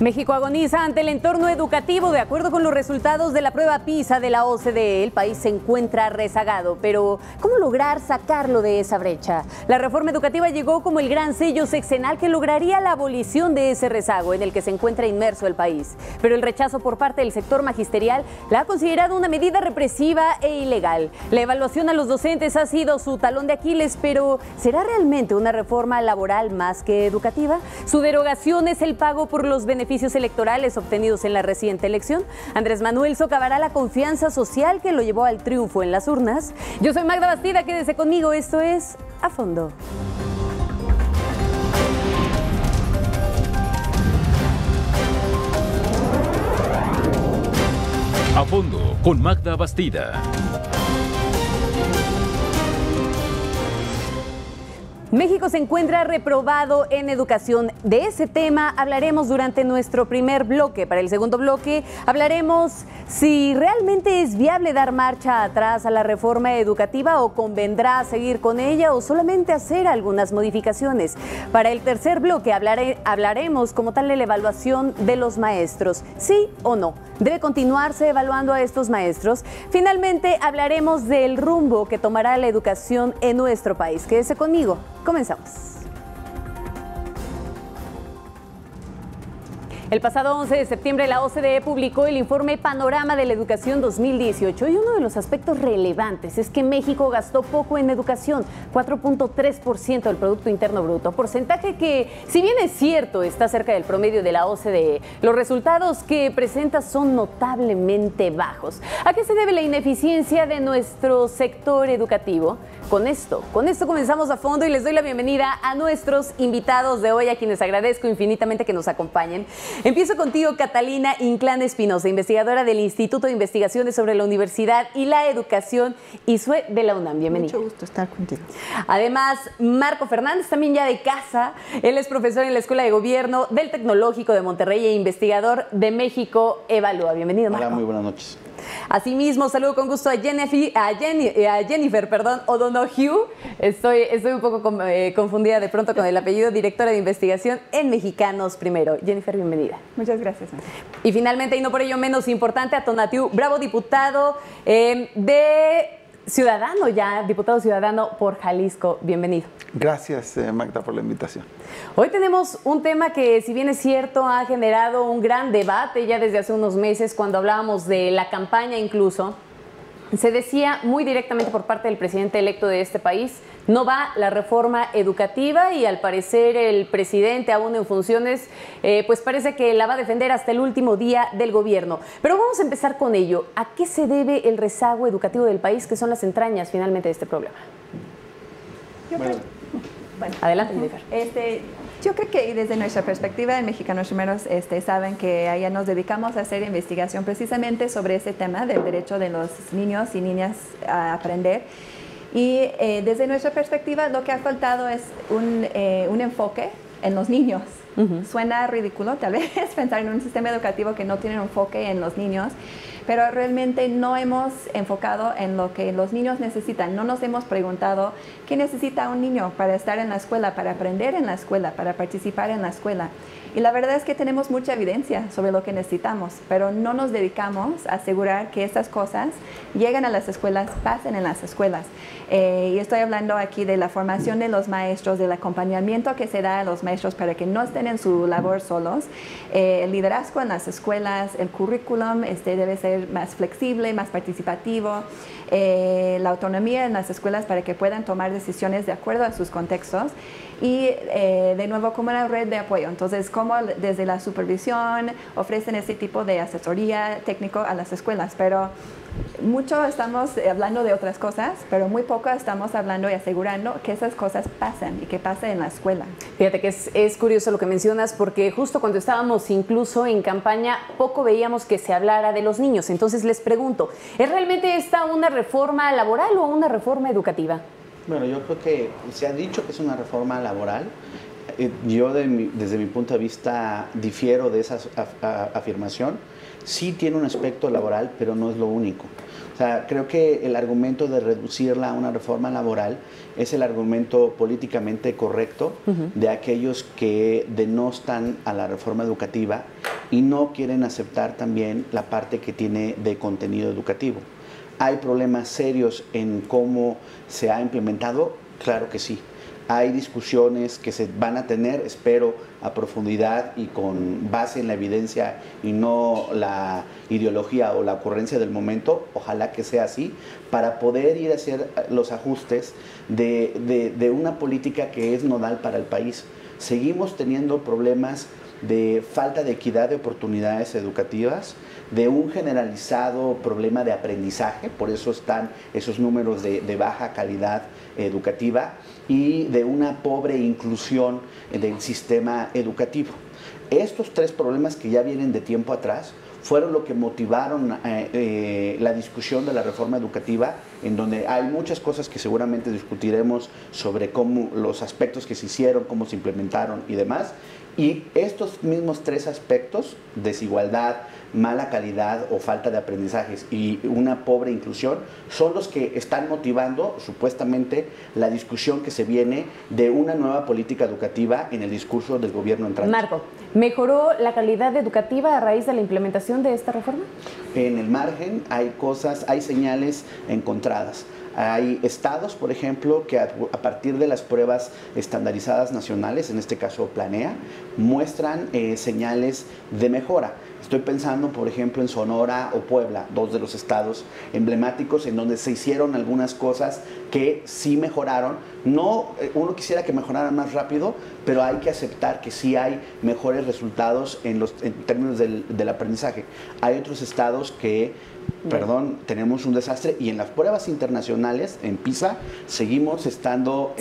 México agoniza ante el entorno educativo. De acuerdo con los resultados de la prueba PISA de la OCDE, el país se encuentra rezagado. Pero, ¿cómo lograr sacarlo de esa brecha? La reforma educativa llegó como el gran sello sexenal que lograría la abolición de ese rezago en el que se encuentra inmerso el país. Pero el rechazo por parte del sector magisterial la ha considerado una medida represiva e ilegal. La evaluación a los docentes ha sido su talón de Aquiles, pero ¿será realmente una reforma laboral más que educativa? Su derogación es el pago por los beneficios electorales obtenidos en la reciente elección. Andrés Manuel socavará la confianza social que lo llevó al triunfo en las urnas. Yo soy Magda Bastida, quédese conmigo, esto es A Fondo. A Fondo con Magda Bastida. México se encuentra reprobado en educación. De ese tema hablaremos durante nuestro primer bloque. Para el segundo bloque hablaremos si realmente es viable dar marcha atrás a la reforma educativa o convendrá seguir con ella o solamente hacer algunas modificaciones. Para el tercer bloque hablaremos como tal de la evaluación de los maestros. ¿Sí o no? ¿Debe continuarse evaluando a estos maestros? Finalmente hablaremos del rumbo que tomará la educación en nuestro país. Quédese conmigo. Comenzamos. El pasado 11 de septiembre la OCDE publicó el informe Panorama de la Educación 2018 y uno de los aspectos relevantes es que México gastó poco en educación, 4.3% del Producto Interno Bruto, porcentaje que, si bien es cierto, está cerca del promedio de la OCDE, los resultados que presenta son notablemente bajos. ¿A qué se debe la ineficiencia de nuestro sector educativo? Con esto comenzamos a fondo y les doy la bienvenida a nuestros invitados de hoy, a quienes agradezco infinitamente que nos acompañen. Empiezo contigo, Catalina Inclán Espinosa, investigadora del Instituto de Investigaciones sobre la Universidad y la Educación ISUE de la UNAM. Bienvenida. Mucho gusto estar contigo. Además, Marco Fernández, también ya de casa. Él es profesor en la Escuela de Gobierno del Tecnológico de Monterrey e investigador de México Evalúa. Bienvenido, Marco. Hola, muy buenas noches. Asimismo, saludo con gusto a Jennifer O'Donoghue. Estoy un poco confundida de pronto con el apellido, directora de investigación en Mexicanos Primero. Jennifer, bienvenida. Muchas gracias. Y finalmente, y no por ello menos importante, a Tonatiuh Bravo, diputado de Ciudadano, ya diputado ciudadano por Jalisco. Bienvenido. Gracias, Magda, por la invitación. Hoy tenemos un tema que, si bien es cierto, ha generado un gran debate ya desde hace unos meses, cuando hablábamos de la campaña incluso. Se decía muy directamente por parte del presidente electo de este país, no va la reforma educativa, y al parecer el presidente, aún en funciones, pues parece que la va a defender hasta el último día del gobierno. Pero vamos a empezar con ello. ¿A qué se debe el rezago educativo del país, que son las entrañas finalmente de este problema? Bueno, adelante, Jennifer. Yo creo que desde nuestra perspectiva en Mexicanos Primeros saben que allá nos dedicamos a hacer investigación precisamente sobre ese tema del derecho de los niños y niñas a aprender. Y desde nuestra perspectiva lo que ha faltado es un enfoque en los niños. Suena ridículo tal vez pensar en un sistema educativo que no tiene un enfoque en los niños, pero realmente no hemos enfocado en lo que los niños necesitan. No nos hemos preguntado qué necesita un niño para estar en la escuela, para aprender en la escuela, para participar en la escuela. Y la verdad es que tenemos mucha evidencia sobre lo que necesitamos, pero no nos dedicamos a asegurar que estas cosas lleguen a las escuelas, pasen en las escuelas. Y estoy hablando aquí de la formación de los maestros, del acompañamiento que se da a los maestros para que no estén en su labor solos, el liderazgo en las escuelas, el currículum debe ser más flexible, más participativo, la autonomía en las escuelas para que puedan tomar decisiones de acuerdo a sus contextos. Y de nuevo, como una red de apoyo. Entonces, cómo desde la supervisión ofrecen ese tipo de asesoría técnico a las escuelas. Pero mucho estamos hablando de otras cosas, pero muy poco estamos hablando y asegurando que esas cosas pasen y que pasen en la escuela. Fíjate que es curioso lo que mencionas, porque justo cuando estábamos incluso en campaña, poco veíamos que se hablara de los niños. Entonces les pregunto, ¿es realmente esta una reforma laboral o una reforma educativa? Bueno, yo creo que se ha dicho que es una reforma laboral. Yo desde mi punto de vista difiero de esa afirmación. Sí tiene un aspecto laboral, pero no es lo único. O sea, creo que el argumento de reducirla a una reforma laboral es el argumento políticamente correcto de aquellos que denostan a la reforma educativa y no quieren aceptar también la parte que tiene de contenido educativo. ¿Hay problemas serios en cómo se ha implementado? Claro que sí. Hay discusiones que se van a tener, espero, a profundidad y con base en la evidencia y no la ideología o la ocurrencia del momento. Ojalá que sea así, para poder ir a hacer los ajustes de una política que es nodal para el país. Seguimos teniendo problemas de falta de equidad de oportunidades educativas, de un generalizado problema de aprendizaje, por eso están esos números de baja calidad educativa, y de una pobre inclusión del sistema educativo. Estos tres problemas, que ya vienen de tiempo atrás, fueron lo que motivaron la discusión de la reforma educativa, en donde hay muchas cosas que seguramente discutiremos sobre cómo los aspectos que se hicieron, cómo se implementaron y demás. Y estos mismos tres aspectos, desigualdad, mala calidad o falta de aprendizajes y una pobre inclusión, son los que están motivando supuestamente la discusión que se viene de una nueva política educativa en el discurso del gobierno entrante. Marco, ¿mejoró la calidad educativa a raíz de la implementación de esta reforma? En el margen hay cosas, hay señales encontradas. Hay estados, por ejemplo, que a partir de las pruebas estandarizadas nacionales, en este caso Planea, muestran señales de mejora. Estoy pensando, por ejemplo, en Sonora o Puebla, dos de los estados emblemáticos en donde se hicieron algunas cosas que sí mejoraron. No, uno quisiera que mejoraran más rápido, pero hay que aceptar que sí hay mejores resultados en términos del aprendizaje. Hay otros estados que, tenemos un desastre, y en las pruebas internacionales, en PISA, seguimos estando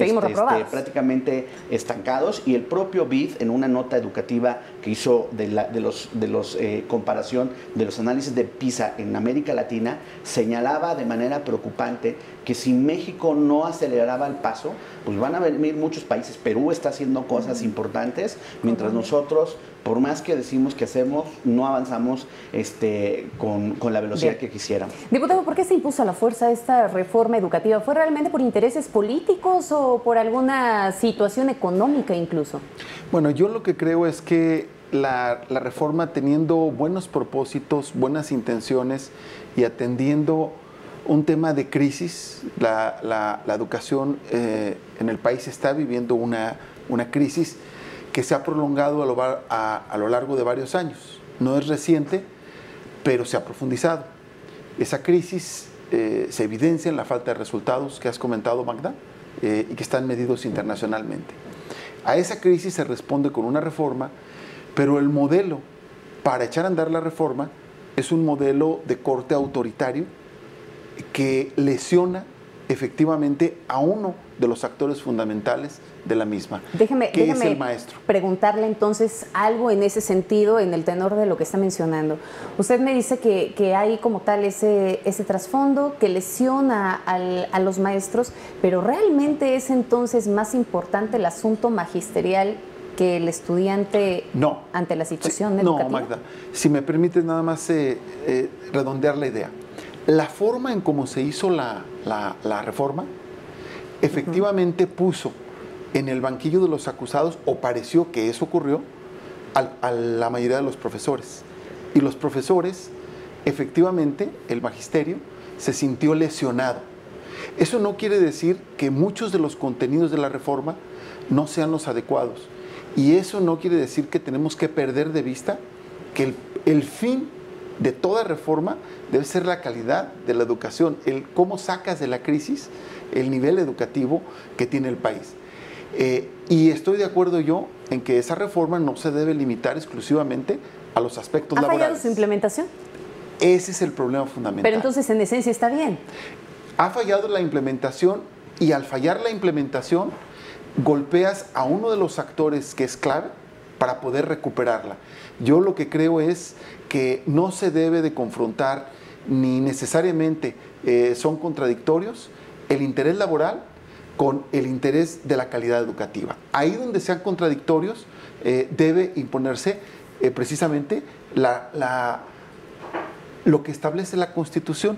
prácticamente estancados, y el propio BID, en una nota educativa que hizo de comparación de los análisis de PISA en América Latina, señalaba de manera preocupante que si México no aceleraba el paso, pues van a venir muchos países. Perú está haciendo cosas importantes, mientras nosotros, por más que decimos que hacemos, no avanzamos con la velocidad que quisiéramos. Diputado, ¿por qué se impuso a la fuerza esta reforma educativa? ¿Fue realmente por intereses políticos o por alguna situación económica incluso? Bueno, yo lo que creo es que la reforma, teniendo buenos propósitos, buenas intenciones y atendiendo un tema de crisis, la educación en el país está viviendo una crisis que se ha prolongado a lo largo de varios años. No es reciente, pero se ha profundizado. Esa crisis se evidencia en la falta de resultados que has comentado, Magda, y que están medidos internacionalmente. A esa crisis se responde con una reforma, pero el modelo para echar a andar la reforma es un modelo de corte autoritario que lesiona efectivamente a uno de los actores fundamentales de la misma, que es el maestro. Preguntarle entonces algo en ese sentido, en el tenor de lo que está mencionando. Usted me dice que hay como tal ese trasfondo que lesiona a los maestros, pero ¿realmente es entonces más importante el asunto magisterial que el estudiante ante la situación educativa? No, Magda, si me permites nada más redondear la idea. La forma en cómo se hizo la reforma efectivamente puso en el banquillo de los acusados, o pareció que eso ocurrió, a la mayoría de los profesores. Y los profesores, efectivamente, el magisterio, se sintió lesionado. Eso no quiere decir que muchos de los contenidos de la reforma no sean los adecuados. Y eso no quiere decir que tenemos que perder de vista que el fin de toda reforma debe ser la calidad de la educación, el cómo sacas de la crisis el nivel educativo que tiene el país. Y estoy de acuerdo yo en que esa reforma no se debe limitar exclusivamente a los aspectos laborales. ¿Ha fallado su implementación? Ese es el problema fundamental. Pero entonces, en esencia, está bien. Ha fallado la implementación, y al fallar la implementación, golpeas a uno de los actores que es clave para poder recuperarla. Yo lo que creo es que no se debe de confrontar, ni necesariamente son contradictorios, el interés laboral con el interés de la calidad educativa. Ahí donde sean contradictorios, debe imponerse precisamente lo que establece la Constitución,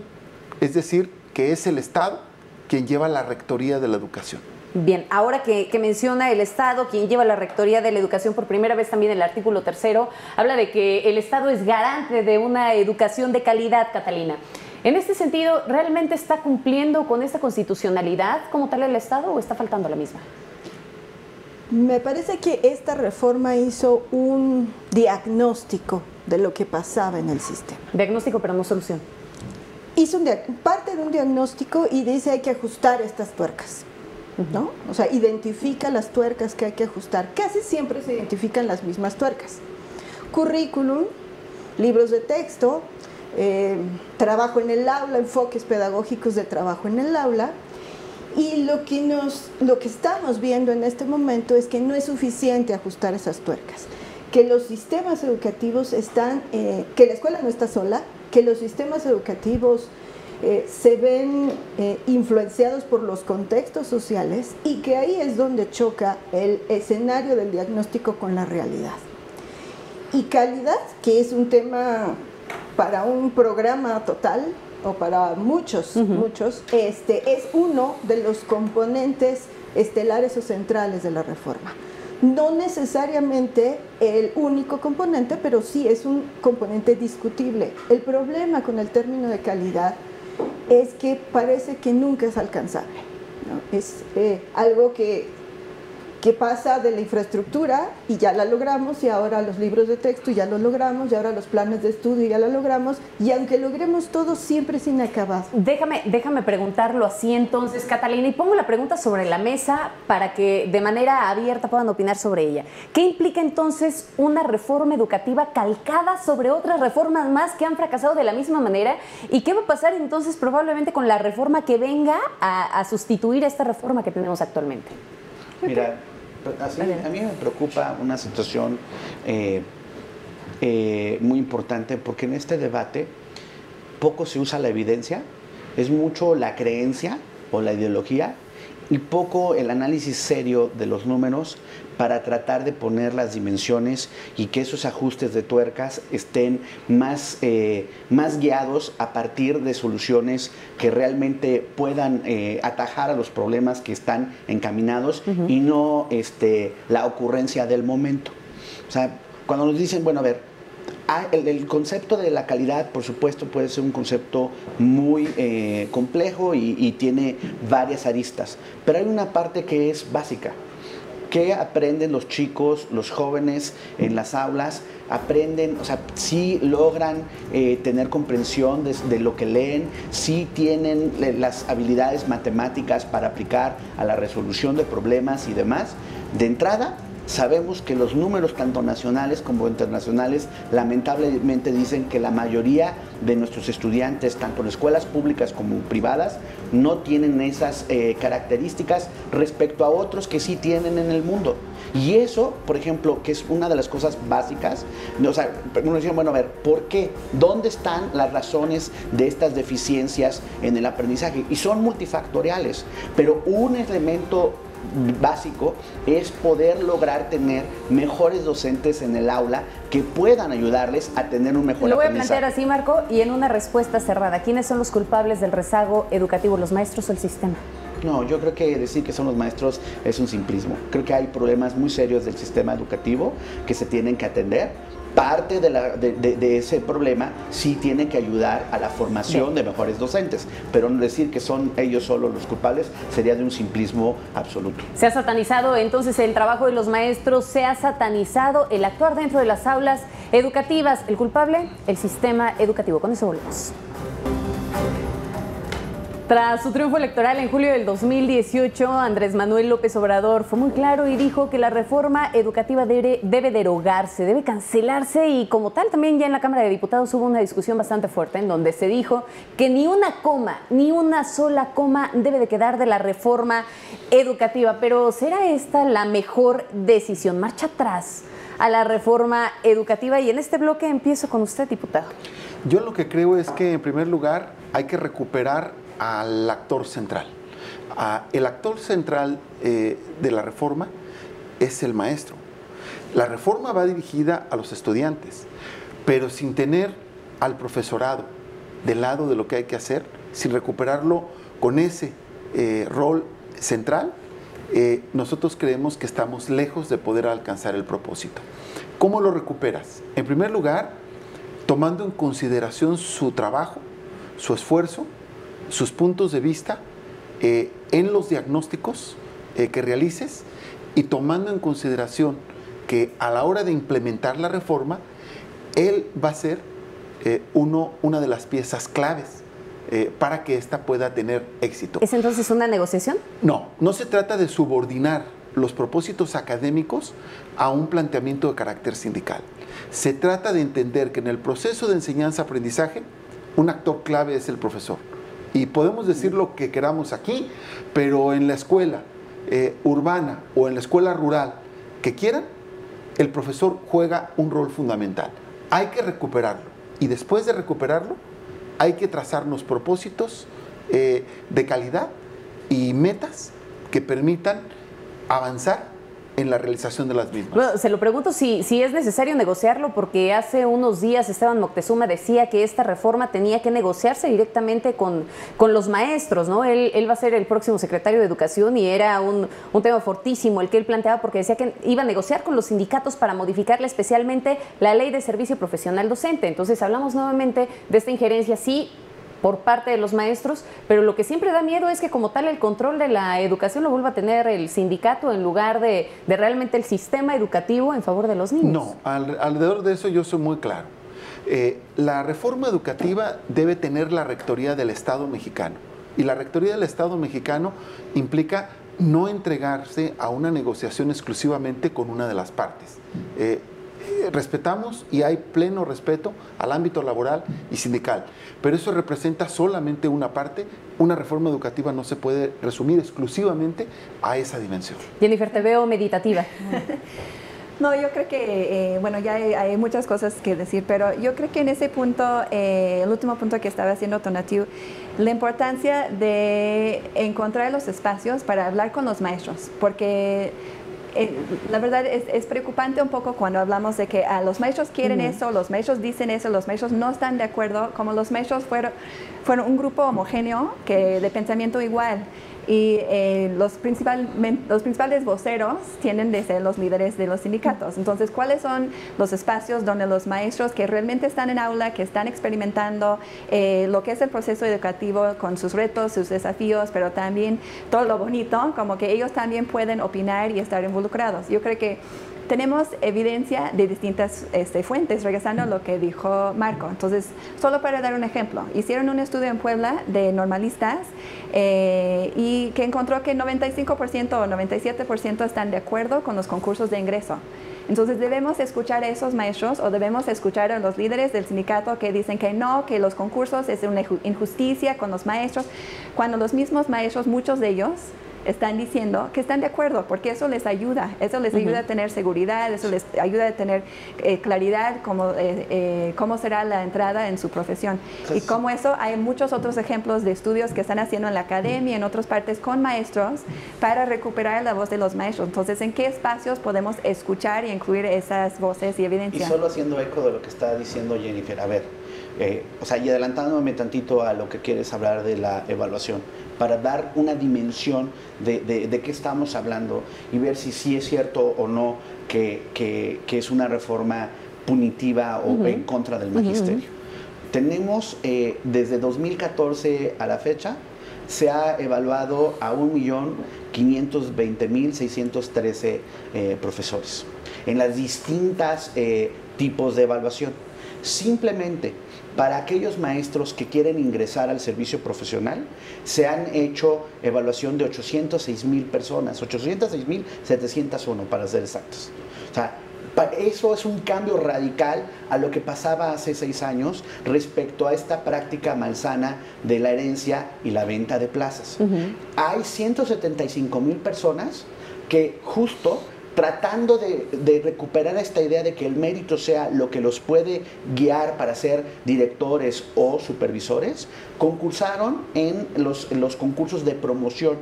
es decir, que es el Estado quien lleva la rectoría de la educación. Bien, ahora que menciona el Estado, quien lleva la rectoría de la educación, por primera vez también el artículo 3º, habla de que el Estado es garante de una educación de calidad, Catalina. En este sentido, ¿realmente está cumpliendo con esta constitucionalidad como tal el Estado o está faltando la misma? Me parece que esta reforma hizo un diagnóstico de lo que pasaba en el sistema. Diagnóstico, pero no solución. Hizo parte de un diagnóstico y dice hay que ajustar estas tuercas, ¿no? O sea, identifica las tuercas que hay que ajustar. Casi siempre se identifican las mismas tuercas. Currículum, libros de texto, trabajo en el aula, enfoques pedagógicos de trabajo en el aula. Y lo que estamos viendo en este momento es que no es suficiente ajustar esas tuercas, que los sistemas educativos están, que la escuela no está sola, que los sistemas educativos se ven influenciados por los contextos sociales y que ahí es donde choca el escenario del diagnóstico con la realidad. Y calidad, que es un tema para un programa total, o para muchos, es uno de los componentes estelares o centrales de la reforma. No necesariamente el único componente, pero sí es un componente discutible. El problema con el término de calidad es que parece que nunca es alcanzable, ¿no? Es algo que pasa de la infraestructura y ya la logramos, y ahora los libros de texto ya lo logramos, y ahora los planes de estudio ya lo logramos, y aunque logremos todo, siempre es inacabado. Déjame preguntarlo así entonces, Catalina, y pongo la pregunta sobre la mesa para que de manera abierta puedan opinar sobre ella. ¿Qué implica entonces una reforma educativa calcada sobre otras reformas más que han fracasado de la misma manera? ¿Y qué va a pasar entonces probablemente con la reforma que venga a sustituir a esta reforma que tenemos actualmente? Mira, a mí me preocupa una situación muy importante, porque en este debate poco se usa la evidencia, es mucho la creencia o la ideología y poco el análisis serio de los números para tratar de poner las dimensiones y que esos ajustes de tuercas estén más guiados a partir de soluciones que realmente puedan atajar a los problemas que están encaminados y no la ocurrencia del momento. O sea, cuando nos dicen, bueno, a ver, el concepto de la calidad, por supuesto, puede ser un concepto muy complejo y tiene varias aristas, pero hay una parte que es básica. ¿Qué aprenden los chicos, los jóvenes en las aulas? Aprenden, o sea, sí logran tener comprensión de lo que leen, sí tienen las habilidades matemáticas para aplicar a la resolución de problemas y demás. De entrada, sabemos que los números tanto nacionales como internacionales lamentablemente dicen que la mayoría de nuestros estudiantes, tanto en escuelas públicas como privadas, no tienen esas características respecto a otros que sí tienen en el mundo. Y eso, por ejemplo, que es una de las cosas básicas, o sea, uno dice, bueno, a ver, ¿por qué? ¿Dónde están las razones de estas deficiencias en el aprendizaje? Y son multifactoriales, pero un elemento básico es poder lograr tener mejores docentes en el aula que puedan ayudarles a tener un mejor aprendizaje. Lo voy a plantear así, Marco, y en una respuesta cerrada. ¿Quiénes son los culpables del rezago educativo, los maestros o el sistema? No, yo creo que decir que son los maestros es un simplismo. Creo que hay problemas muy serios del sistema educativo que se tienen que atender. Parte de ese problema sí tiene que ayudar a la formación de mejores docentes, pero no decir que son ellos solos los culpables sería de un simplismo absoluto. Se ha satanizado entonces el trabajo de los maestros, se ha satanizado el actuar dentro de las aulas educativas. ¿El culpable? El sistema educativo. Con eso volvemos. Tras su triunfo electoral en julio del 2018, Andrés Manuel López Obrador fue muy claro y dijo que la reforma educativa debe derogarse, debe cancelarse, y como tal también ya en la Cámara de Diputados hubo una discusión bastante fuerte en donde se dijo que ni una coma, ni una sola coma debe de quedar de la reforma educativa. Pero ¿será esta la mejor decisión? Marcha atrás a la reforma educativa, y en este bloque empiezo con usted, diputado. Yo lo que creo es que en primer lugar hay que recuperar al actor central. El actor central de la reforma es el maestro. La reforma va dirigida a los estudiantes, pero sin tener al profesorado del lado de lo que hay que hacer, sin recuperarlo con ese rol central, nosotros creemos que estamos lejos de poder alcanzar el propósito. ¿Cómo lo recuperas? En primer lugar, tomando en consideración su trabajo, su esfuerzo, sus puntos de vista en los diagnósticos que realices, y tomando en consideración que a la hora de implementar la reforma, él va a ser una de las piezas claves para que ésta pueda tener éxito. ¿Es entonces una negociación? No, no se trata de subordinar los propósitos académicos a un planteamiento de carácter sindical. Se trata de entender que en el proceso de enseñanza-aprendizaje, un actor clave es el profesor. Y podemos decir lo que queramos aquí, pero en la escuela urbana o en la escuela rural que quieran, el profesor juega un rol fundamental. Hay que recuperarlo, y después de recuperarlo, hay que trazarnos propósitos de calidad y metas que permitan avanzar en la realización de las mismas. Bueno, se lo pregunto si es necesario negociarlo, porque hace unos días Esteban Moctezuma decía que esta reforma tenía que negociarse directamente con los maestros, ¿no? Él va a ser el próximo secretario de Educación, y era un tema fortísimo el que él planteaba, porque decía que iba a negociar con los sindicatos para modificarle especialmente la ley de servicio profesional docente. Entonces hablamos nuevamente de esta injerencia, sí, por parte de los maestros, pero lo que siempre da miedo es que como tal el control de la educación lo vuelva a tener el sindicato en lugar de realmente el sistema educativo en favor de los niños. No, alrededor de eso yo soy muy claro. La reforma educativa debe tener la rectoría del Estado mexicano, y la rectoría del Estado mexicano implica no entregarse a una negociación exclusivamente con una de las partes. Respetamos y hay pleno respeto al ámbito laboral y sindical, pero eso representa solamente una parte. Una reforma educativa no se puede resumir exclusivamente a esa dimensión. Jennifer, te veo meditativa. No, yo creo que, bueno, ya hay muchas cosas que decir, pero yo creo que en ese punto, el último punto que estaba haciendo Tonatiuh, la importancia de encontrar los espacios para hablar con los maestros, porque la verdad es preocupante un poco cuando hablamos de que los maestros quieren eso, los maestros dicen eso, los maestros no están de acuerdo, como los maestros fueron un grupo homogéneo de pensamiento igual. Y los principales voceros tienen de ser los líderes de los sindicatos. Entonces, ¿cuáles son los espacios donde los maestros que realmente están en aula, que están experimentando lo que es el proceso educativo con sus retos, sus desafíos, pero también todo lo bonito, como que ellos también pueden opinar y estar involucrados? Yo creo que tenemos evidencia de distintas fuentes, regresando a lo que dijo Marco. Entonces, solo para dar un ejemplo, hicieron un estudio en Puebla de normalistas y que encontró que 95% o 97% están de acuerdo con los concursos de ingreso. Entonces, debemos escuchar a esos maestros, o debemos escuchar a los líderes del sindicato que dicen que no, que los concursos es una injusticia con los maestros, cuando los mismos maestros, muchos de ellos, están diciendo que están de acuerdo, porque eso les ayuda a tener seguridad, eso les ayuda a tener claridad cómo será la entrada en su profesión. Y como eso, hay muchos otros ejemplos de estudios que están haciendo en la academia, en otras partes, con maestros, para recuperar la voz de los maestros. Entonces, ¿en qué espacios podemos escuchar y incluir esas voces y evidencia? Y solo haciendo eco de lo que está diciendo Jennifer, a ver, o sea, y adelantándome tantito a lo que quieres hablar de la evaluación, para dar una dimensión de qué estamos hablando y ver si sí es cierto o no que es una reforma punitiva o en contra del magisterio. Tenemos desde 2014 a la fecha, se ha evaluado a 1.520.613 profesores en las distintas tipos de evaluación. Simplemente para aquellos maestros que quieren ingresar al servicio profesional, se han hecho evaluación de 806,000 personas, 806,701 para ser exactos. O sea, eso es un cambio radical a lo que pasaba hace 6 años respecto a esta práctica malsana de la herencia y la venta de plazas. Hay 175,000 personas que justo tratando de recuperar esta idea de que el mérito sea lo que los puede guiar para ser directores o supervisores, concursaron en los concursos de promoción.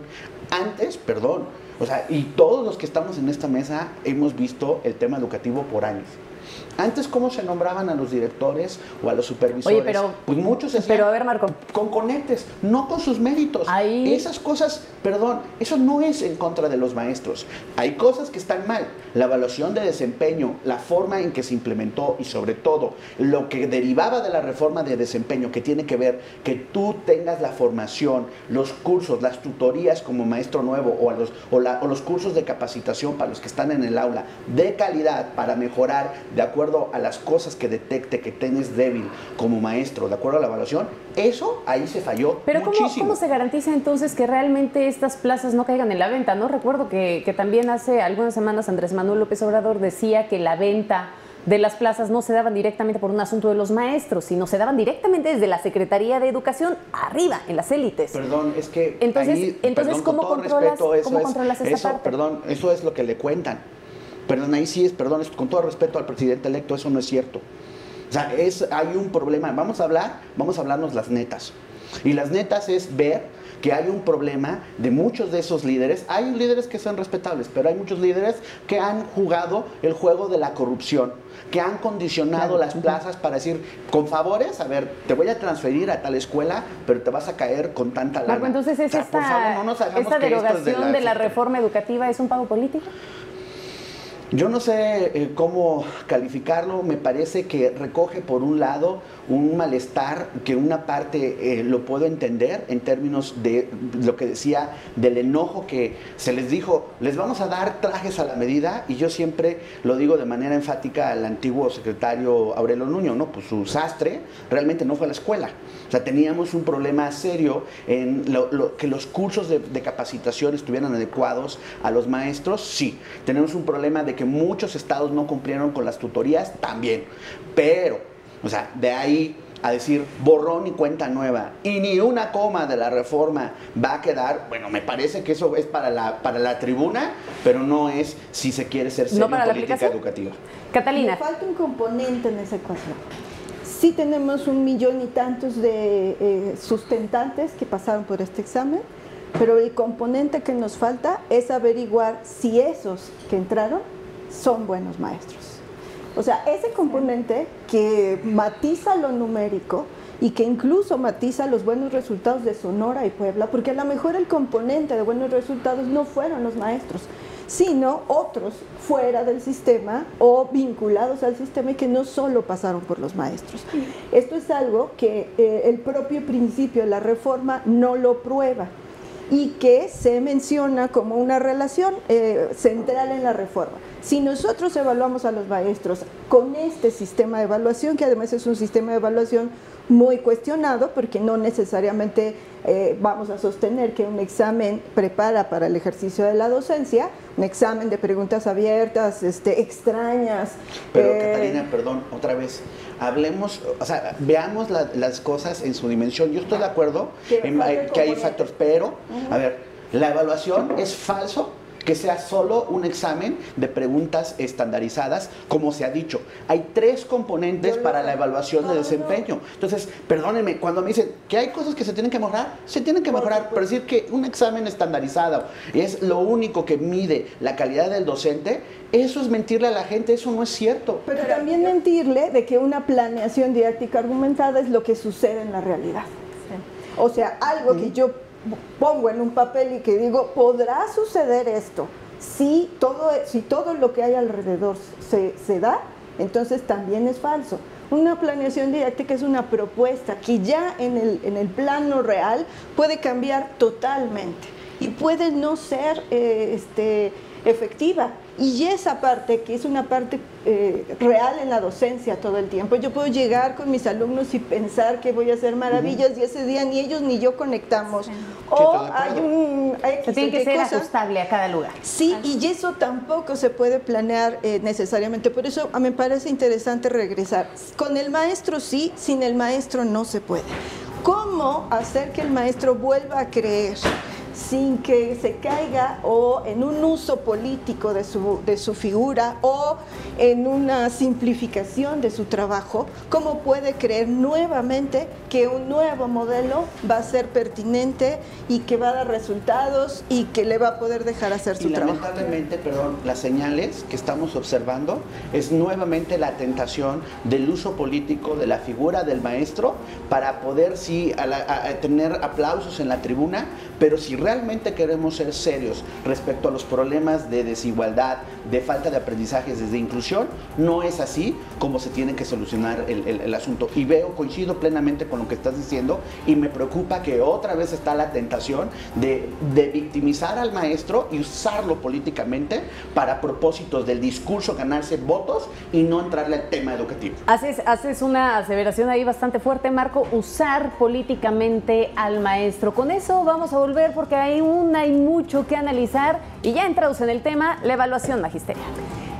Antes, perdón, o sea, y todos los que estamos en esta mesa hemos visto el tema educativo por años. Antes, ¿cómo se nombraban a los directores o a los supervisores? Oye, pero, pues muchos se hacían pero a ver, Marco, con conectes, no con sus méritos. Ahí... Esas cosas, perdón, eso no es en contra de los maestros. Hay cosas que están mal. La evaluación de desempeño, la forma en que se implementó y sobre todo lo que derivaba de la reforma de desempeño, que tiene que ver que tú tengas la formación, los cursos, las tutorías como maestro nuevo o los cursos de capacitación para los que están en el aula de calidad para mejorar de acuerdo a las cosas que detecte que tienes débil como maestro, de acuerdo a la evaluación, eso ahí se falló. Pero muchísimo. ¿cómo se garantiza entonces que realmente estas plazas no caigan en la venta? ¿No? Recuerdo que también hace algunas semanas Andrés Manuel López Obrador decía que la venta de las plazas no se daban directamente por un asunto de los maestros, sino se daban directamente desde la Secretaría de Educación arriba, en las élites. Perdón, es que entonces, ahí, entonces perdón, ¿cómo controlas esa parte? Perdón, eso es lo que le cuentan. Perdón, ahí sí es, perdón, con todo respeto al presidente electo, eso no es cierto. O sea, hay un problema. Vamos a hablarnos las netas. Y las netas es ver que hay un problema de muchos de esos líderes. Hay líderes que son respetables, pero hay muchos líderes que han jugado el juego de la corrupción, que han condicionado las plazas para decir, con favores, a ver, te voy a transferir a tal escuela, pero te vas a caer con tanta lana. Marco, entonces ¿es por favor, no nos hagamos esta que esto es derogación de la reforma educativa es un pago político? Yo no sé cómo calificarlo, me parece que recoge por un lado un malestar que una parte lo puedo entender en términos de lo que decía del enojo que se les dijo, les vamos a dar trajes a la medida, y yo siempre lo digo de manera enfática al antiguo secretario Aurelio Nuño, ¿no? Pues su sastre realmente no fue a la escuela. O sea, teníamos un problema serio en que los cursos de capacitación estuvieran adecuados a los maestros, sí. Tenemos un problema de que muchos estados no cumplieron con las tutorías, también. Pero, o sea, de ahí a decir borrón y cuenta nueva y ni una coma de la reforma va a quedar, bueno, me parece que eso es para la tribuna, pero no es si se quiere ser serio en política educativa. Catalina. Me falta un componente en esa ecuación. Sí tenemos 1 millón y tantos de sustentantes que pasaron por este examen, pero el componente que nos falta es averiguar si esos que entraron son buenos maestros. O sea, ese componente que matiza lo numérico y que incluso matiza los buenos resultados de Sonora y Puebla, porque a lo mejor el componente de buenos resultados no fueron los maestros, sino otros fuera del sistema o vinculados al sistema y que no solo pasaron por los maestros. Esto es algo que el propio principio de la reforma no lo prueba y que se menciona como una relación central en la reforma. Si nosotros evaluamos a los maestros con este sistema de evaluación, que además es un sistema de evaluación muy cuestionado, porque no necesariamente vamos a sostener que un examen prepara para el ejercicio de la docencia, un examen de preguntas abiertas, extrañas. Pero Catalina, perdón, otra vez, hablemos, o sea, veamos las cosas en su dimensión. Yo estoy de acuerdo que hay factores, pero, a ver, la evaluación es falso que sea solo un examen de preguntas estandarizadas, como se ha dicho. Hay 3 componentes para la evaluación de desempeño. Entonces, perdónenme, cuando me dicen que hay cosas que se tienen que mejorar, se tienen que mejorar, pero decir que un examen estandarizado es lo único que mide la calidad del docente, eso es mentirle a la gente, eso no es cierto. Pero también mentirle de que una planeación didáctica argumentada es lo que sucede en la realidad. O sea, algo que yo pongo en un papel y que digo, podrá suceder esto, si todo lo que hay alrededor se da, entonces también es falso. Una planeación didáctica es una propuesta que ya en el plano real puede cambiar totalmente y puede no ser efectiva. Y esa parte, que es una parte real en la docencia todo el tiempo, yo puedo llegar con mis alumnos y pensar que voy a hacer maravillas y ese día ni ellos ni yo conectamos. Sí. O hay un... tiene que ser ajustable a cada lugar. Sí, y eso tampoco se puede planear necesariamente. Por eso me parece interesante regresar. Con el maestro sí, sin el maestro no se puede. ¿Cómo hacer que el maestro vuelva a creer? sin que se caiga o en un uso político de su figura o en una simplificación de su trabajo, ¿cómo puede creer nuevamente que un nuevo modelo va a ser pertinente y que va a dar resultados y que le va a poder dejar hacer su trabajo? Lamentablemente, perdón, las señales que estamos observando es nuevamente la tentación del uso político de la figura del maestro para poder sí tener aplausos en la tribuna, pero si realmente queremos ser serios respecto a los problemas de desigualdad, de falta de aprendizajes, de inclusión, no es así como se tiene que solucionar el asunto. Y coincido plenamente con lo que estás diciendo y me preocupa que otra vez está la tentación de victimizar al maestro y usarlo políticamente para propósitos del discurso, ganarse votos y no entrarle al tema educativo. Haces una aseveración ahí bastante fuerte, Marco, usar políticamente al maestro. Con eso vamos a volver porque hay mucho que analizar y ya entrados en el tema, la evaluación magisterial.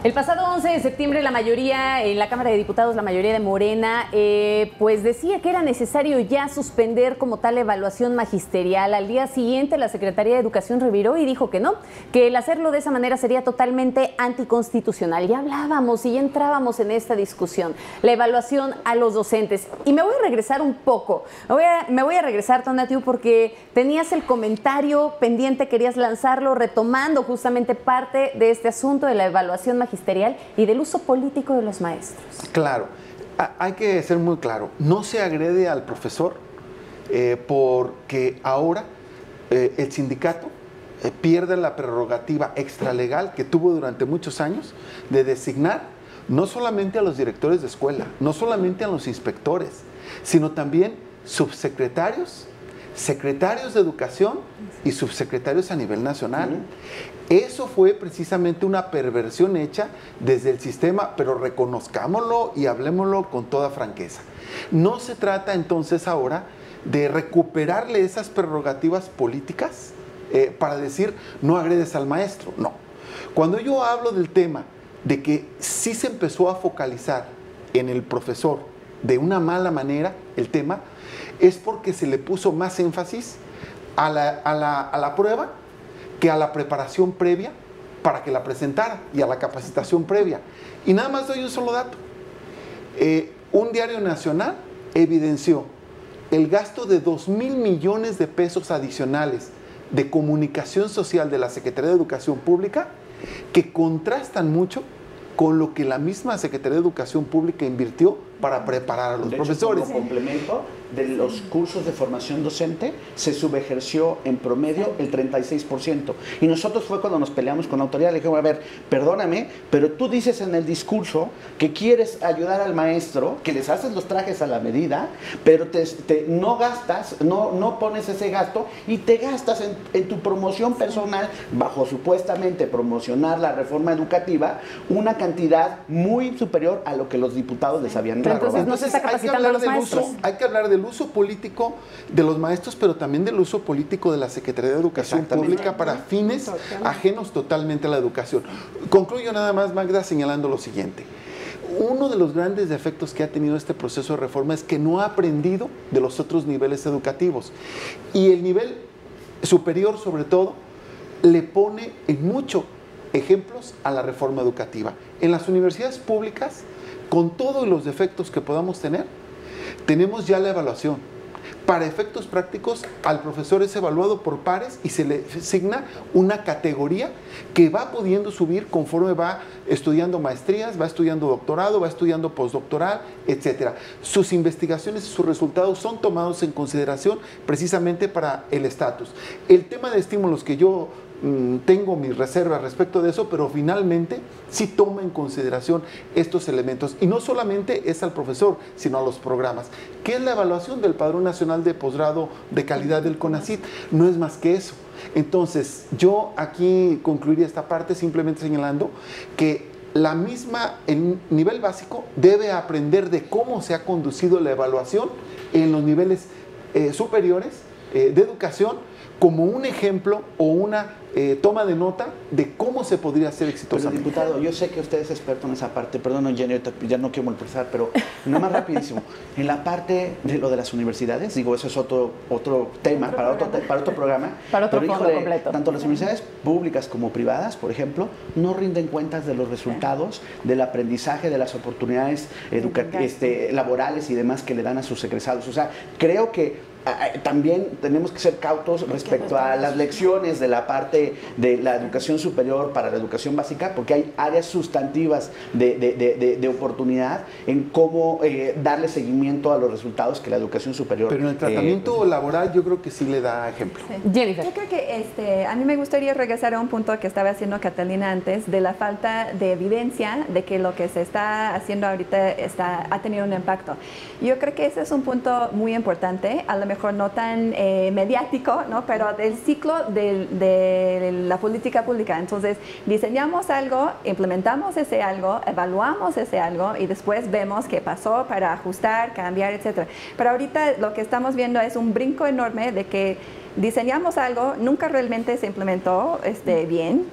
El pasado 11 de septiembre la mayoría, en la Cámara de Diputados, la mayoría de Morena, pues decía que era necesario ya suspender como tal la evaluación magisterial. Al día siguiente la Secretaría de Educación reviró y dijo que no, que el hacerlo de esa manera sería totalmente anticonstitucional. Ya hablábamos y ya entrábamos en esta discusión, la evaluación a los docentes. Y me voy a regresar un poco, me voy a regresar, Tonatiuh, porque tenías el comentario pendiente, querías lanzarlo, retomando justamente parte de este asunto de la evaluación magisterial y del uso político de los maestros. Claro, hay que ser muy claro, no se agrede al profesor porque ahora el sindicato pierde la prerrogativa extralegal que tuvo durante muchos años de designar no solamente a los directores de escuela, no solamente a los inspectores, sino también subsecretarios, secretarios de educación y subsecretarios a nivel nacional. Eso fue precisamente una perversión hecha desde el sistema, pero reconozcámoslo y hablemoslo con toda franqueza. No se trata entonces ahora de recuperarle esas prerrogativas políticas para decir no agredes al maestro, no. Cuando yo hablo del tema de que sí se empezó a focalizar en el profesor de una mala manera el tema, es porque se le puso más énfasis a la prueba que a la preparación previa para que la presentara y a la capacitación previa. Y nada más doy un solo dato. Un diario nacional evidenció el gasto de 2,000 millones de pesos adicionales de comunicación social de la Secretaría de Educación Pública que contrastan mucho con lo que la misma Secretaría de Educación Pública invirtió para preparar a los profesores. Como complemento de los cursos de formación docente, se subejerció en promedio el 36%. Y nosotros fue cuando nos peleamos con la autoridad, le dijimos, a ver, perdóname, pero tú dices en el discurso que quieres ayudar al maestro, que les haces los trajes a la medida, pero no gastas, no pones ese gasto y te gastas en tu promoción personal, bajo supuestamente promocionar la reforma educativa, una cantidad muy superior a lo que los diputados les habían dado. Entonces no se está capacitando a los maestros. Hay que hablar del uso político de los maestros, pero también del uso político de la Secretaría de Educación Pública para fines ajenos totalmente a la educación. Concluyo nada más, Magda, señalando lo siguiente. Uno de los grandes defectos que ha tenido este proceso de reforma es que no ha aprendido de los otros niveles educativos. Y el nivel superior, sobre todo, le pone en muchos ejemplos a la reforma educativa. En las universidades públicas, con todos los defectos que podamos tener, tenemos ya la evaluación. Para efectos prácticos, al profesor es evaluado por pares y se le asigna una categoría que va pudiendo subir conforme va estudiando maestrías, va estudiando doctorado, va estudiando postdoctoral, etc. Sus investigaciones y sus resultados son tomados en consideración precisamente para el estatus. El tema de estímulos que yo tengo mis reservas respecto de eso, pero finalmente sí toma en consideración estos elementos. Y no solamente es al profesor, sino a los programas. ¿Qué es la evaluación del Padrón Nacional de Posgrado de Calidad del CONACYT? No es más que eso. Entonces, yo aquí concluiría esta parte simplemente señalando que el nivel básico debe aprender de cómo se ha conducido la evaluación en los niveles superiores de educación como un ejemplo o una toma de nota de cómo se podría hacer exitosamente. Pero, diputado, yo sé que usted es experto en esa parte, perdón, Jenny, ya no quiero molestar, pero nada más rapidísimo. En la parte de lo de las universidades, digo, eso es otro tema, para otro programa. Para otro pero, fondo completo. Tanto las universidades públicas como privadas, por ejemplo, no rinden cuentas de los resultados, del aprendizaje, de las oportunidades laborales y demás que le dan a sus egresados. O sea, creo que también tenemos que ser cautos respecto a las lecciones de la parte de la educación superior para la educación básica, porque hay áreas sustantivas de oportunidad en cómo darle seguimiento a los resultados que la educación superior. Pero en el tratamiento laboral yo creo que sí le da ejemplo. Sí. Jennifer. Yo creo que a mí me gustaría regresar a un punto que estaba haciendo Catalina antes, de la falta de evidencia de que lo que se está haciendo ahorita ha tenido un impacto. Yo creo que ese es un punto muy importante, a lo mejor no tan mediático, ¿no? Pero del ciclo de la política pública. Entonces, diseñamos algo, implementamos ese algo, evaluamos ese algo y después vemos qué pasó para ajustar, cambiar, etc. Pero ahorita lo que estamos viendo es un brinco enorme de que diseñamos algo, nunca realmente se implementó bien.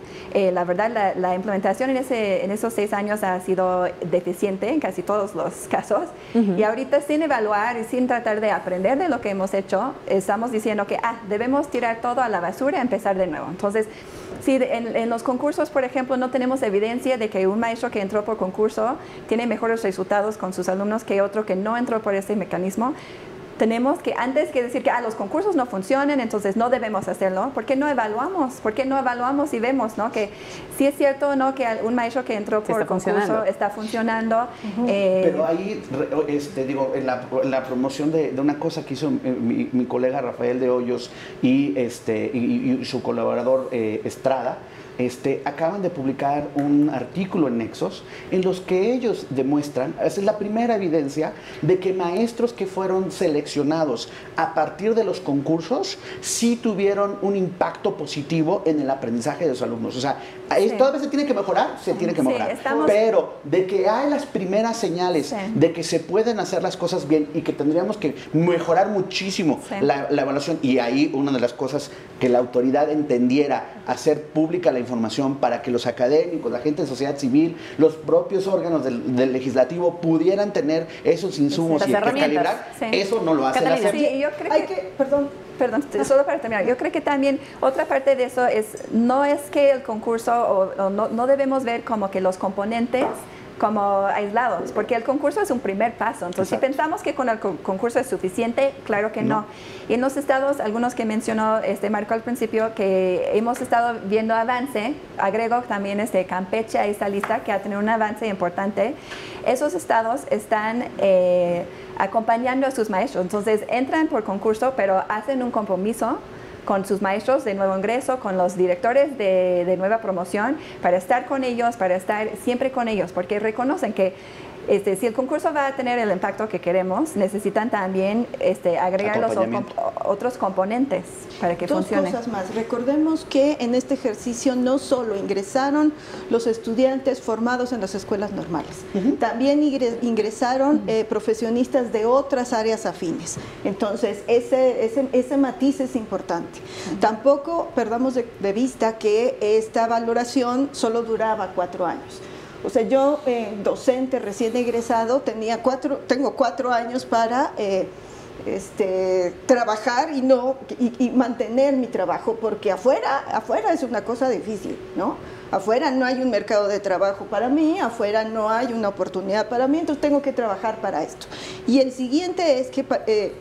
La verdad, la implementación en esos 6 años ha sido deficiente en casi todos los casos. Y ahorita, sin evaluar y sin tratar de aprender de lo que hemos hecho, estamos diciendo que debemos tirar todo a la basura y empezar de nuevo. Entonces, si en los concursos, por ejemplo, no tenemos evidencia de que un maestro que entró por concurso tiene mejores resultados con sus alumnos que otro que no entró por ese mecanismo, tenemos que, antes que decir que los concursos no funcionan, entonces no debemos hacerlo, ¿por qué no evaluamos? ¿Por qué no evaluamos y vemos, ¿no? Que sí es cierto, ¿no? Que un maestro que entró por concurso está funcionando. Pero ahí, digo, en la promoción de una cosa que hizo mi colega Rafael de Hoyos y su colaborador Estrada, acaban de publicar un artículo en Nexos en los que ellos demuestran, esa es la primera evidencia de que maestros que fueron seleccionados a partir de los concursos sí tuvieron un impacto positivo en el aprendizaje de los alumnos. O sea, todavía se tiene que mejorar, pero de que hay las primeras señales de que se pueden hacer las cosas bien y que tendríamos que mejorar muchísimo la evaluación, y ahí una de las cosas que la autoridad entendiera, hacer pública la información para que los académicos, la gente de sociedad civil, los propios órganos del legislativo pudieran tener esos insumos y calibrar, eso no lo hace la SEP. Sí, yo creo Perdón, solo para terminar. Yo creo que también otra parte de eso no es que el concurso, no debemos ver como que los componentes como aislados, porque el concurso es un primer paso. Entonces, si pensamos que con el concurso es suficiente, claro que no. Y en los estados, algunos que mencionó Marco al principio, que hemos estado viendo avance, agrego también Campeche a esta lista, que ha tenido un avance importante. Esos estados están acompañando a sus maestros. Entonces, entran por concurso, pero hacen un compromiso con sus maestros de nuevo ingreso, con los directores de nueva promoción, para estar con ellos, para estar siempre con ellos, porque reconocen que si el concurso va a tener el impacto que queremos, necesitan también agregar los otros componentes para que funcione. Dos cosas más. Recordemos que en este ejercicio no solo ingresaron los estudiantes formados en las escuelas normales, también ingresaron profesionistas de otras áreas afines. Entonces, ese matiz es importante. Tampoco perdamos de vista que esta valoración solo duraba 4 años. O sea, yo, docente recién egresado, tengo 4 años para trabajar y mantener mi trabajo, porque afuera es una cosa difícil, ¿no? Afuera no hay un mercado de trabajo para mí, afuera no hay una oportunidad para mí, entonces tengo que trabajar para esto. Y el siguiente es que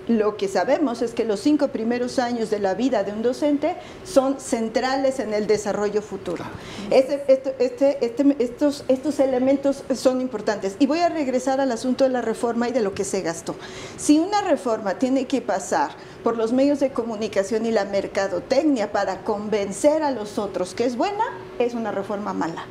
lo que sabemos es que los 5 primeros años de la vida de un docente son centrales en el desarrollo futuro. Estos elementos son importantes. Y voy a regresar al asunto de la reforma y de lo que se gastó. Si una reforma tiene que pasar por los medios de comunicación y la mercadotecnia para convencer a los otros que es buena, es una reforma mala,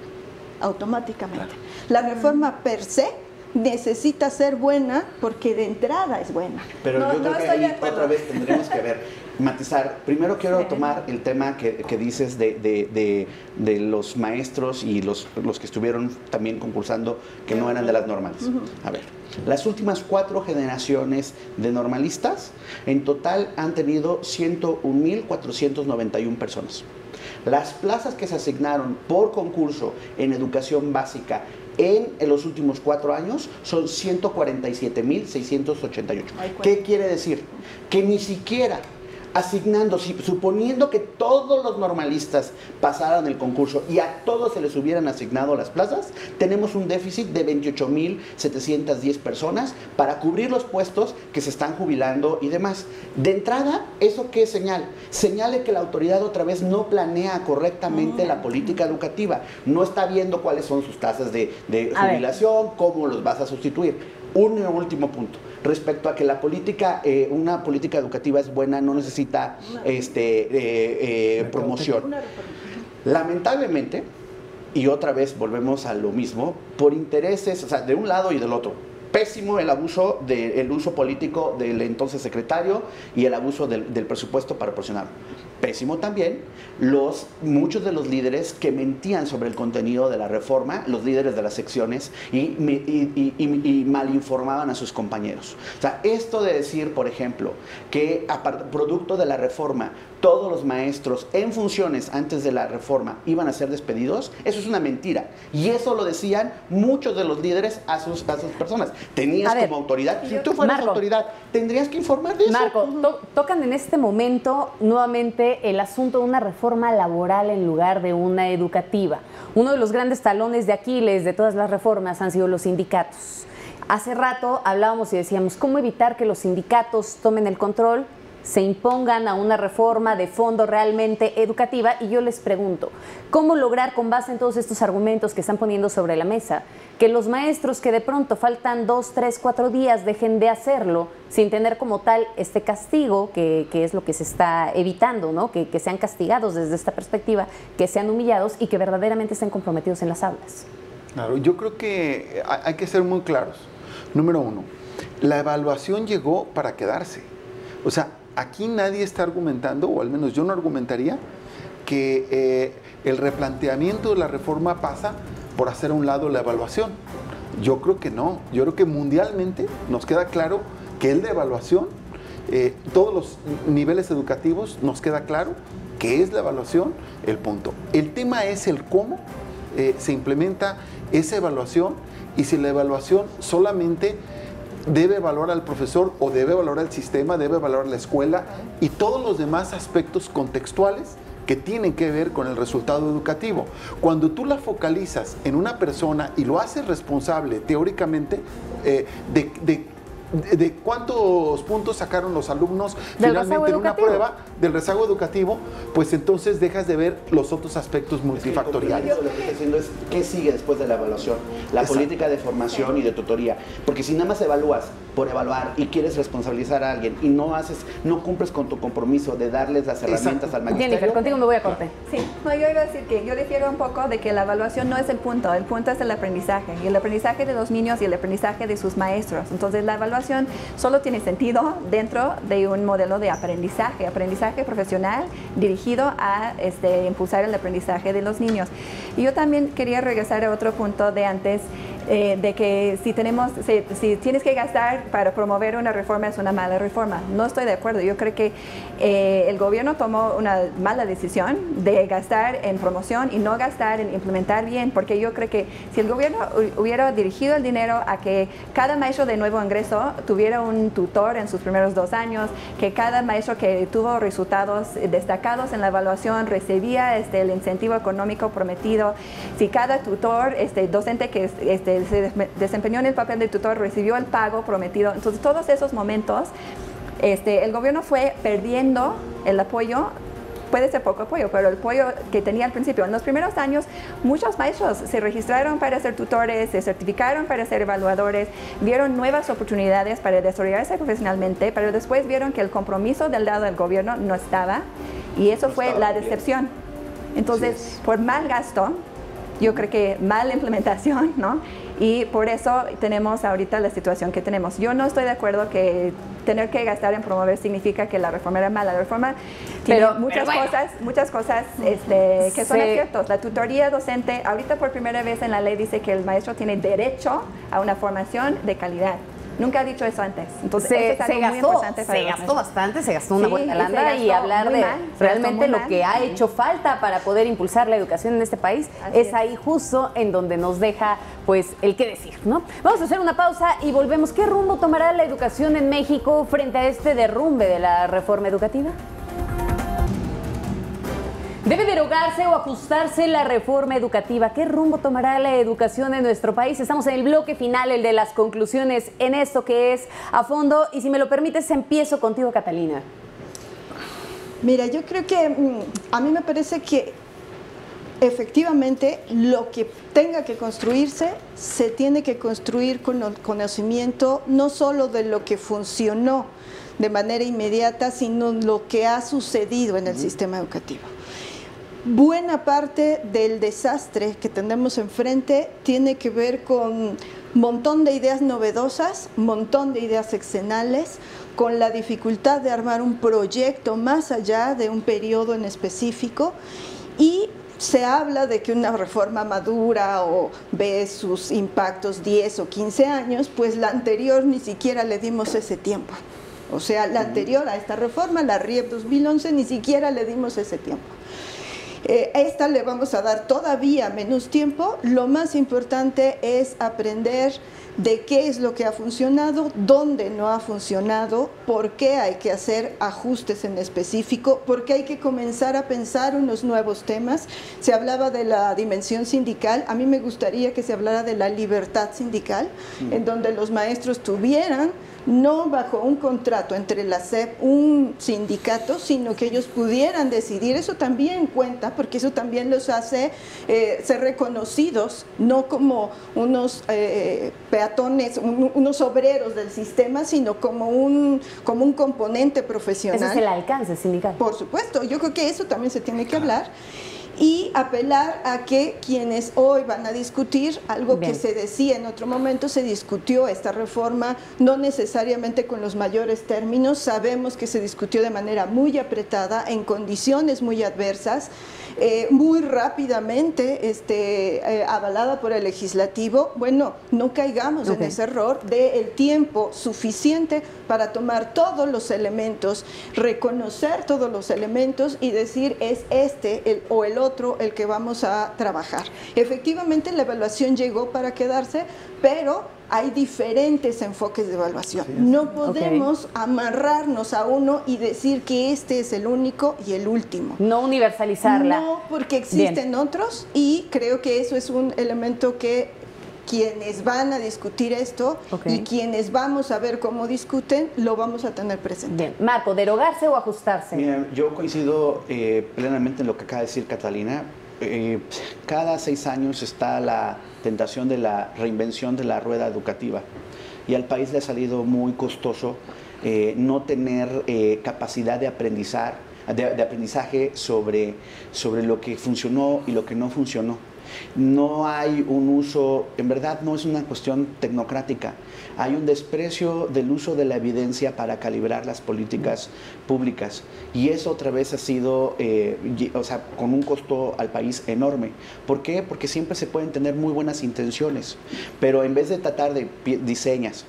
automáticamente. La reforma per se necesita ser buena porque de entrada es buena. Pero yo creo que ahí otra vez tendremos que matizar. Primero quiero tomar el tema que dices de los maestros y los que estuvieron también concursando que no eran de las normales. A ver, las últimas 4 generaciones de normalistas en total han tenido 101,491 personas. Las plazas que se asignaron por concurso en educación básica en los últimos 4 años son 147,688. ¿Qué quiere decir? Que ni siquiera asignando, suponiendo que todos los normalistas pasaran el concurso y a todos se les hubieran asignado las plazas, tenemos un déficit de 28,710 personas para cubrir los puestos que se están jubilando y demás. De entrada, ¿eso qué señal? Señale que la autoridad otra vez no planea correctamente la política educativa, no está viendo cuáles son sus tasas de jubilación, cómo los vas a sustituir. Un último punto, respecto a que la política, una política educativa es buena, no necesita promoción. Lamentablemente, y otra vez volvemos a lo mismo, por intereses, o sea, de un lado y del otro. Pésimo el uso político del entonces secretario y el abuso del presupuesto para proporcionar. Pésimo también muchos de los líderes que mentían sobre el contenido de la reforma, los líderes de las secciones, y malinformaban a sus compañeros. O sea, esto de decir, por ejemplo, que producto de la reforma, todos los maestros en funciones antes de la reforma iban a ser despedidos, eso es una mentira. Y eso lo decían muchos de los líderes a sus personas. Tenías como autoridad, si tú fueras autoridad, tendrías que informar de eso. Marco, tocan en este momento nuevamente el asunto de una reforma laboral en lugar de una educativa. Uno de los grandes talones de Aquiles de todas las reformas han sido los sindicatos. Hace rato hablábamos y decíamos, ¿cómo evitar que los sindicatos tomen el control, se impongan a una reforma de fondo realmente educativa? Y yo les pregunto, ¿cómo lograr, con base en todos estos argumentos que están poniendo sobre la mesa, que los maestros que de pronto faltan 2, 3, 4 días dejen de hacerlo sin tener como tal este castigo, que es lo que se está evitando, ¿no? Que sean castigados desde esta perspectiva, que sean humillados y que verdaderamente estén comprometidos en las aulas? Claro, yo creo que hay que ser muy claros. Número 1, la evaluación llegó para quedarse. O sea, aquí nadie está argumentando, o al menos yo no argumentaría, que el replanteamiento de la reforma pasa por hacer a un lado la evaluación. Yo creo que no. Yo creo que mundialmente nos queda claro que el de evaluación, todos los niveles educativos nos queda claro que es la evaluación el punto. El tema es el cómo se implementa esa evaluación y si la evaluación solamente debe evaluar al profesor o debe evaluar al sistema, debe evaluar la escuela y todos los demás aspectos contextuales que tienen que ver con el resultado educativo. Cuando tú la focalizas en una persona y lo haces responsable teóricamente de cuántos puntos sacaron los alumnos finalmente en una prueba del rezago educativo, pues entonces dejas de ver los otros aspectos multifactoriales. Lo que estoy diciendo es qué sigue después de la evaluación, la política de formación y de tutoría, porque si nada más evalúas por evaluar y quieres responsabilizar a alguien y no cumples con tu compromiso de darles las herramientas al magisterio. Jennifer, contigo me voy a corte. Sí, no, yo iba a decir que yo difiero un poco de que la evaluación no es el punto es el aprendizaje, y el aprendizaje de los niños y el aprendizaje de sus maestros. Entonces la evaluación solo tiene sentido dentro de un modelo de aprendizaje profesional dirigido a impulsar el aprendizaje de los niños. Y yo también quería regresar a otro punto de antes, de que si tienes que gastar para promover una reforma es una mala reforma. No estoy de acuerdo. Yo creo que el gobierno tomó una mala decisión de gastar en promoción y no gastar en implementar bien, porque yo creo que si el gobierno hubiera dirigido el dinero a que cada maestro de nuevo ingreso tuviera un tutor en sus primeros 2 años, que cada maestro que tuvo resultados destacados en la evaluación recibía el incentivo económico prometido, si cada tutor, docente que se desempeñó en el papel de tutor recibió el pago prometido. Entonces, todos esos momentos, el gobierno fue perdiendo el apoyo. Puede ser poco apoyo, pero el apoyo que tenía al principio. En los primeros años, muchos maestros se registraron para ser tutores, se certificaron para ser evaluadores, vieron nuevas oportunidades para desarrollarse profesionalmente, pero después vieron que el compromiso del lado del gobierno no estaba, y eso fue la decepción. Entonces, por mal gasto, yo creo que mala implementación, ¿no? Y por eso tenemos ahorita la situación que tenemos. Yo no estoy de acuerdo que tener que gastar en promover significa que la reforma era mala. La reforma tiene muchas cosas que son ciertos. La tutoría docente, ahorita por primera vez en la ley dice que el maestro tiene derecho a una formación de calidad. Nunca ha dicho eso antes. Entonces, Se eso es algo muy importante para los gastó maestros. bastante, se gastó una Sí, buena y se lana y gastó hablar muy de mal, se realmente gastó muy lo que mal. ha hecho falta para poder impulsar la educación en este país Así es es. ahí justo en donde nos deja pues el qué decir, ¿no? Vamos a hacer una pausa y volvemos. ¿Qué rumbo tomará la educación en México frente a este derrumbe de la reforma educativa? ¿Debe derogarse o ajustarse la reforma educativa? ¿Qué rumbo tomará la educación en nuestro país? Estamos en el bloque final, el de las conclusiones en esto que es A Fondo. Y si me lo permites, empiezo contigo, Catalina. Mira, yo creo que a mí me parece que efectivamente lo que tenga que construirse se tiene que construir con el conocimiento no solo de lo que funcionó de manera inmediata, sino lo que ha sucedido en el sistema educativo. Buena parte del desastre que tenemos enfrente tiene que ver con un montón de ideas novedosas, un montón de ideas exenales, con la dificultad de armar un proyecto más allá de un periodo en específico, y se habla de que una reforma madura o ve sus impactos 10 o 15 años, pues la anterior ni siquiera le dimos ese tiempo. O sea, la anterior a esta reforma, la RIEP 2011, ni siquiera le dimos ese tiempo. Esta le vamos a dar todavía menos tiempo. Lo más importante es aprender de qué es lo que ha funcionado, dónde no ha funcionado, por qué hay que hacer ajustes en específico, por qué hay que comenzar a pensar unos nuevos temas. Se hablaba de la dimensión sindical, a mí me gustaría que se hablara de la libertad sindical, en donde los maestros tuvieran, no bajo un contrato entre la SEP, un sindicato, sino que ellos pudieran decidir. Eso también cuenta, porque eso también los hace ser reconocidos, no como unos peatones, unos obreros del sistema, sino como un componente profesional. Ese es el alcance sindical. Por supuesto, yo creo que eso también se tiene que hablar. Y apelar a que quienes hoy van a discutir algo Bien. que se decía en otro momento, se discutió esta reforma, no necesariamente con los mayores términos, sabemos que se discutió de manera muy apretada, en condiciones muy adversas, muy rápidamente avalada por el legislativo. Bueno, no caigamos en ese error de el tiempo suficiente para tomar todos los elementos, reconocer todos los elementos y decir es o el otro el que vamos a trabajar. Efectivamente la evaluación llegó para quedarse, pero hay diferentes enfoques de evaluación. No podemos amarrarnos a uno y decir que este es el único y el último. No universalizarla. No, porque existen otros, y creo que eso es un elemento que quienes van a discutir esto y quienes vamos a ver cómo discuten, lo vamos a tener presente. Bien. Marco, ¿derogarse o ajustarse? Mira, yo coincido plenamente en lo que acaba de decir Catalina. Cada 6 años está la tentación de la reinvención de la rueda educativa, y al país le ha salido muy costoso no tener capacidad de aprendizaje sobre lo que funcionó y lo que no funcionó. No hay un uso, en verdad no es una cuestión tecnocrática, hay un desprecio del uso de la evidencia para calibrar las políticas públicas, y eso otra vez ha sido, con un costo al país enorme. ¿Por qué? Porque siempre se pueden tener muy buenas intenciones, pero en vez de tratar de diseñas,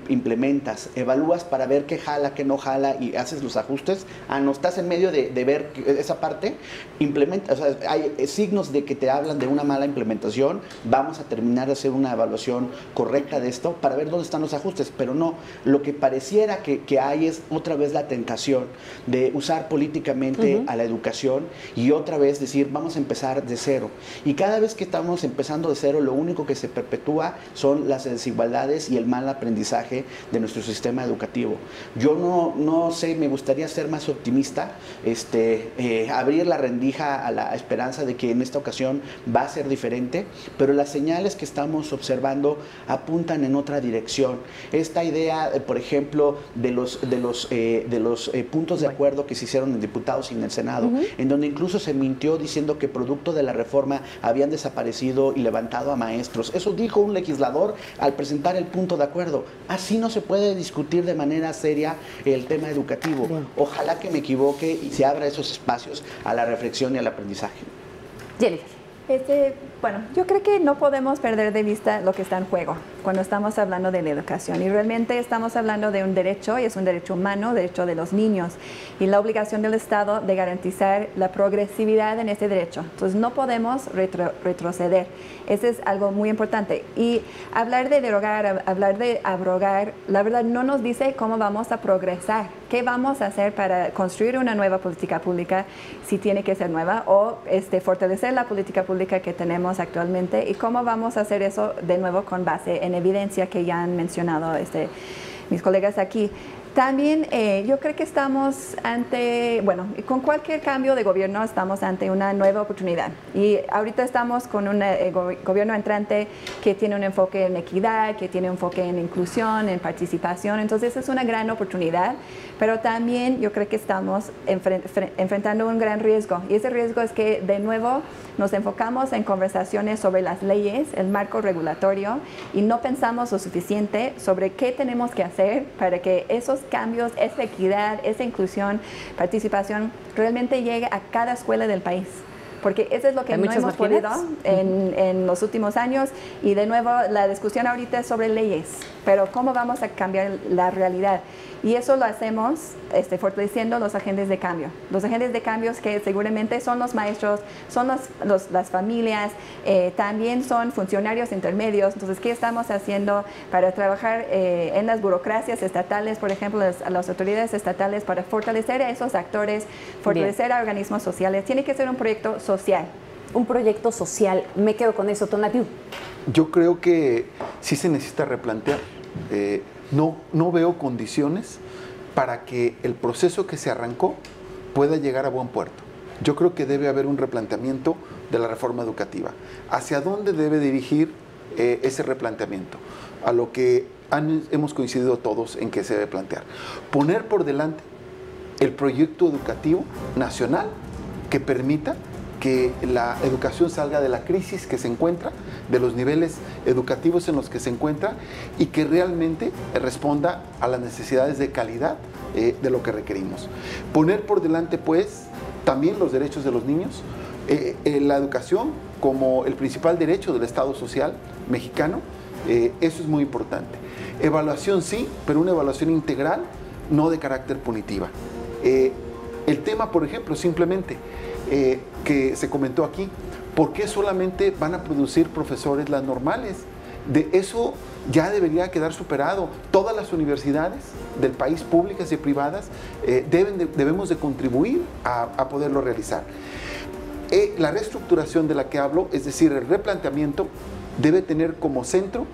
implementas, evalúas para ver qué jala, qué no jala y haces los ajustes, no estás en medio de ver esa parte, implementa, o sea, hay signos de que te hablan de una mala implementación, vamos a terminar de hacer una evaluación correcta de esto para ver dónde están los ajustes, pero no, lo que pareciera que hay es otra vez la tentación de usar políticamente a la educación y otra vez decir vamos a empezar de cero, y cada vez que estamos empezando de cero lo único que se perpetúa son las desigualdades y el mal aprendizaje de nuestro sistema educativo. Yo no sé, me gustaría ser más optimista, abrir la rendija a la esperanza de que en esta ocasión va a ser diferente, pero las señales que estamos observando apuntan en otra dirección. Esta idea, por ejemplo, de los puntos de acuerdo que se hicieron en diputados y en el Senado, en donde incluso se mintió diciendo que producto de la reforma habían desaparecido y levantado a maestros. Eso dijo un legislador al presentar el punto de acuerdo. Así no se puede discutir de manera seria el tema educativo. Ojalá que me equivoque y se abra esos espacios a la reflexión y al aprendizaje. Jennifer. Bueno, yo creo que no podemos perder de vista lo que está en juego cuando estamos hablando de la educación. Y realmente estamos hablando de un derecho, y es un derecho humano, derecho de los niños, y la obligación del Estado de garantizar la progresividad en ese derecho. Entonces, no podemos retroceder. Eso es algo muy importante. Y hablar de derogar, hablar de abrogar, la verdad no nos dice cómo vamos a progresar. ¿Qué vamos a hacer para construir una nueva política pública, si tiene que ser nueva, o fortalecer la política pública que tenemos actualmente? ¿Y cómo vamos a hacer eso de nuevo con base en evidencia que ya han mencionado mis colegas aquí? También yo creo que estamos ante, bueno, con cualquier cambio de gobierno estamos ante una nueva oportunidad. Y ahorita estamos con un gobierno entrante que tiene un enfoque en equidad, que tiene un enfoque en inclusión, en participación. Entonces es una gran oportunidad, pero también yo creo que estamos enfrentando un gran riesgo. Y ese riesgo es que de nuevo nos enfocamos en conversaciones sobre las leyes, el marco regulatorio, y no pensamos lo suficiente sobre qué tenemos que hacer para que esos cambios, esa equidad, esa inclusión, participación, realmente llegue a cada escuela del país. Porque eso es lo que no hemos podido en los últimos años. Y de nuevo, la discusión ahorita es sobre leyes, pero ¿cómo vamos a cambiar la realidad? Y eso lo hacemos fortaleciendo los agentes de cambio. Los agentes de cambios que seguramente son los maestros, son las familias, también son funcionarios intermedios. Entonces, ¿qué estamos haciendo para trabajar en las burocracias estatales, por ejemplo, las autoridades estatales, para fortalecer a esos actores, fortalecer a organismos sociales? Tiene que ser un proyecto social. Un proyecto social. Me quedo con eso, Tonatiuh. Yo creo que sí se necesita replantear. No veo condiciones para que el proceso que se arrancó pueda llegar a buen puerto. Yo creo que debe haber un replanteamiento de la reforma educativa. ¿Hacia dónde debe dirigir ese replanteamiento? A lo que hemos coincidido todos en que se debe plantear. Poner por delante el proyecto educativo nacional que permita que la educación salga de la crisis que se encuentra, de los niveles educativos en los que se encuentra, y que realmente responda a las necesidades de calidad de lo que requerimos. Poner por delante, pues, también los derechos de los niños, la educación como el principal derecho del Estado social mexicano. Eso es muy importante. Evaluación sí, pero una evaluación integral, no de carácter punitiva. El tema, por ejemplo, simplemente que se comentó aquí, ¿por qué solamente van a producir profesores las normales? De eso ya debería quedar superado. Todas las universidades del país, públicas y privadas, debemos de contribuir a poderlo realizar. La reestructuración de la que hablo, es decir, el replanteamiento, debe tener como centro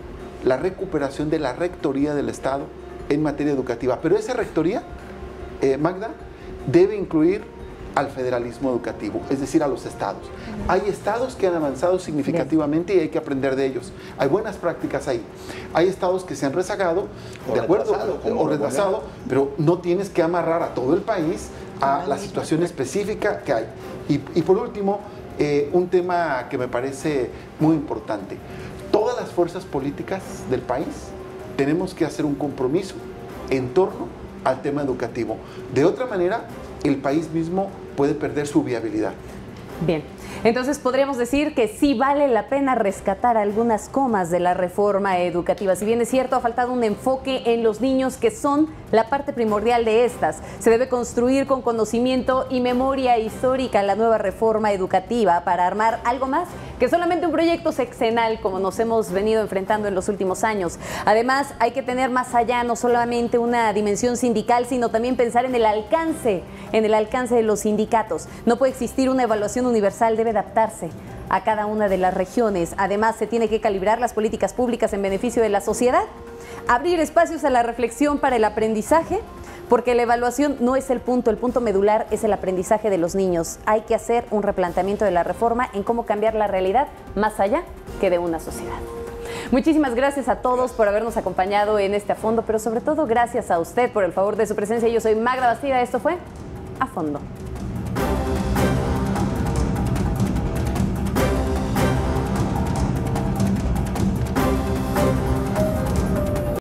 la recuperación de la rectoría del Estado en materia educativa. Pero esa rectoría, Magda, debe incluir al federalismo educativo, es decir, a los estados. Hay estados que han avanzado significativamente y hay que aprender de ellos. Hay buenas prácticas ahí. Hay estados que se han rezagado, de acuerdo, o retrasado, pero no tienes que amarrar a todo el país a la situación específica que hay. Y por último, un tema que me parece muy importante. Todas las fuerzas políticas del país tenemos que hacer un compromiso en torno al tema educativo. De otra manera, el país mismo puede perder su viabilidad. Bien, entonces podríamos decir que sí vale la pena rescatar algunas comas de la reforma educativa. Si bien es cierto, ha faltado un enfoque en los niños, que son la parte primordial de estas. Se debe construir con conocimiento y memoria histórica la nueva reforma educativa para armar algo más que solamente un proyecto sexenal, como nos hemos venido enfrentando en los últimos años. Además, hay que tener más allá, no solamente una dimensión sindical, sino también pensar en el alcance de los sindicatos. No puede existir una evaluación universal, debe adaptarse a cada una de las regiones. Además, se tiene que calibrar las políticas públicas en beneficio de la sociedad, abrir espacios a la reflexión para el aprendizaje, porque la evaluación no es el punto medular es el aprendizaje de los niños. Hay que hacer un replanteamiento de la reforma en cómo cambiar la realidad más allá que de una sociedad. Muchísimas gracias a todos por habernos acompañado en este A Fondo, pero sobre todo gracias a usted por el favor de su presencia. Yo soy Magda Bastida, esto fue A Fondo.